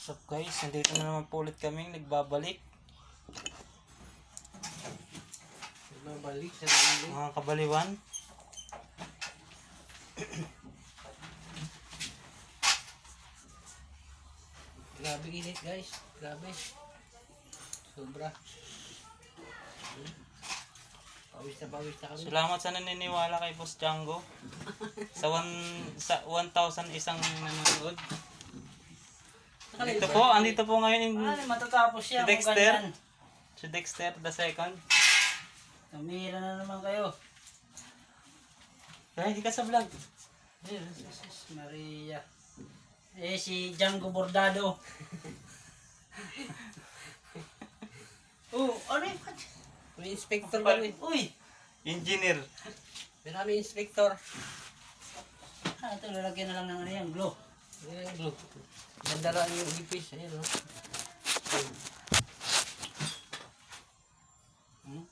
So guys, nandito na naman po ulit kaming nagbabalik. Nagbabalik sa sarili. Mga kabaliwan. Grabe init guys. Grabe. Sobra. Pawis na kami. Salamat sa naniniwala kay Boss Django. Sa 1,000 isang nanonood. Andito po ngayon yung Matatapos si siya. Dexter. Si Dexter the second. Namira na naman kayo. Kaya hindi ka sa vlog. Jesus Maria. Si Django Bordado. Ano yun? May inspector kami. Uy! Engineer. May inspector. Ito, lalagyan na lang ng ano yan, glue. Ayan ang glue. Nandala yung ipis. Ayan o. Hmm?